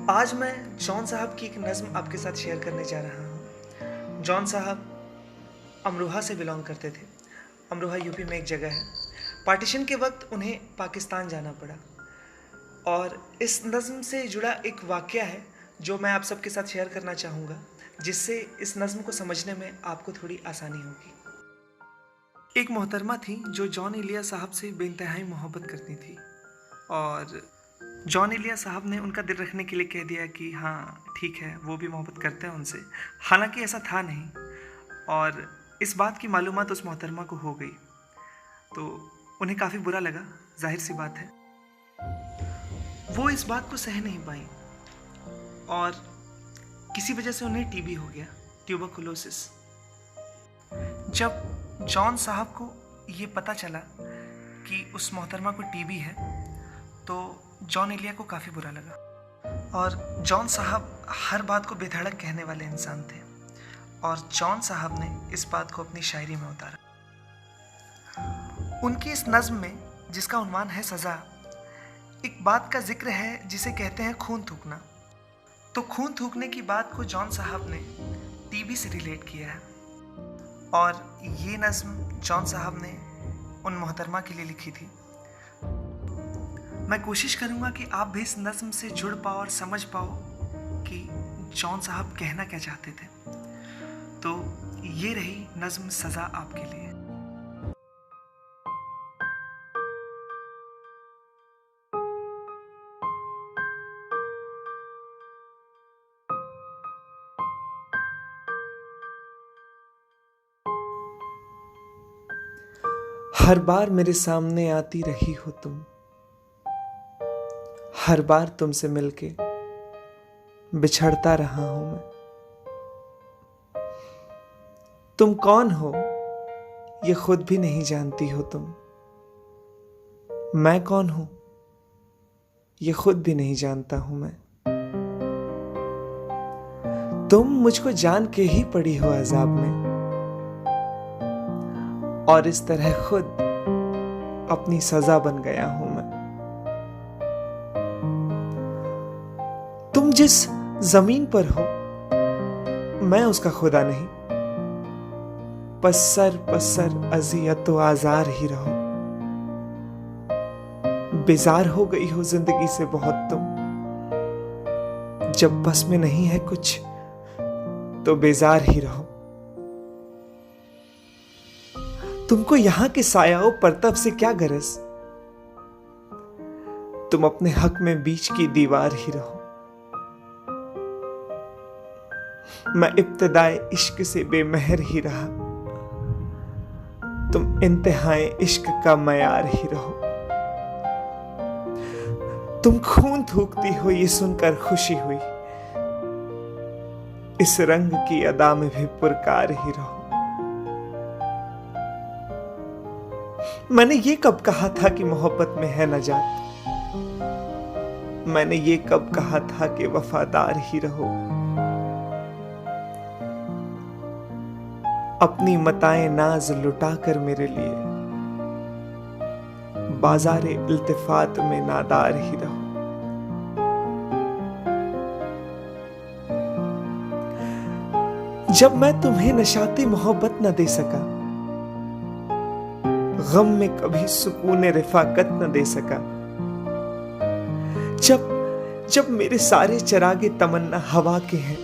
आज मैं जॉन साहब की एक नज़्म आपके साथ शेयर करने जा रहा हूँ। जॉन साहब अमरोहा से बिलॉन्ग करते थे। अमरोहा यूपी में एक जगह है। पार्टीशन के वक्त उन्हें पाकिस्तान जाना पड़ा और इस नज़्म से जुड़ा एक वाक़या है जो मैं आप सबके साथ शेयर करना चाहूँगा, जिससे इस नज़्म को समझने में आपको थोड़ी आसानी होगी। एक मोहतरमा थी जो जॉन इलिया साहब से बेइंतहाई मोहब्बत करती थी और जॉन इलिया साहब ने उनका दिल रखने के लिए कह दिया कि हाँ ठीक है, वो भी मोहब्बत करते हैं उनसे। हालांकि ऐसा था नहीं और इस बात की मालूमात उस मोहतरमा को हो गई तो उन्हें काफ़ी बुरा लगा। जाहिर सी बात है, वो इस बात को सह नहीं पाई और किसी वजह से उन्हें टीबी हो गया, ट्यूबरकुलोसिस। जब जॉन साहब को ये पता चला कि उस मोहतरमा को टीबी है तो जॉन इलिया को काफ़ी बुरा लगा और जॉन साहब हर बात को बेधड़क कहने वाले इंसान थे और जॉन साहब ने इस बात को अपनी शायरी में उतारा। उनकी इस नज़्म में, जिसका उन्वान है सज़ा, एक बात का जिक्र है जिसे कहते हैं खून थूकना। तो खून थूकने की बात को जॉन साहब ने टीबी से रिलेट किया है और ये नज़्म जॉन साहब ने उन मोहतरमा के लिए लिखी थी। मैं कोशिश करूँगा कि आप भी इस नज़्म से जुड़ पाओ और समझ पाओ कि जॉन साहब कहना क्या चाहते थे। तो ये रही नज़्म सज़ा आपके लिए। हर बार मेरे सामने आती रही हो तुम, हर बार तुमसे मिलके बिछड़ता रहा हूं मैं। तुम कौन हो ये खुद भी नहीं जानती हो तुम, मैं कौन हूं ये खुद भी नहीं जानता हूं मैं। तुम मुझको जान के ही पड़ी हो अजाब में और इस तरह खुद अपनी सजा बन गया हूं मैं। तुम जिस जमीन पर हो मैं उसका खुदा नहीं, पसर अजियत तो आजार ही रहो। बेजार हो गई हो जिंदगी से बहुत तुम, जब बस में नहीं है कुछ तो बेजार ही रहो। तुमको यहां के सायाओं परतब से क्या गरज, तुम अपने हक में बीच की दीवार ही रहो। मैं इब्तिदाए इश्क से बेमहर ही रहा, तुम इंतहाए इश्क का मयार ही रहो। तुम खून थूकती हो ये सुनकर खुशी हुई, इस रंग की अदा में भी पुरकार ही रहो। मैंने ये कब कहा था कि मोहब्बत में है नजात, मैंने ये कब कहा था कि वफादार ही रहो। अपनी मताएं नाज लुटा कर मेरे लिए बाजारे इल्तिफात में नादार ही रहो। जब मैं तुम्हें नशाती मोहब्बत न दे सका, गम में कभी सुकून रिफाकत न दे सका, जब मेरे सारे चरागे तमन्ना हवा के हैं,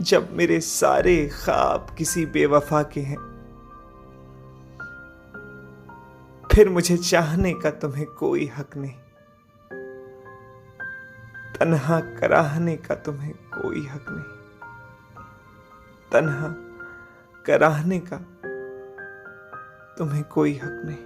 जब मेरे सारे ख्वाब किसी बेवफा के हैं, फिर मुझे चाहने का तुम्हें कोई हक नहीं, तन्हा कराहने का तुम्हें कोई हक नहीं, तन्हा कराहने का तुम्हें कोई हक नहीं।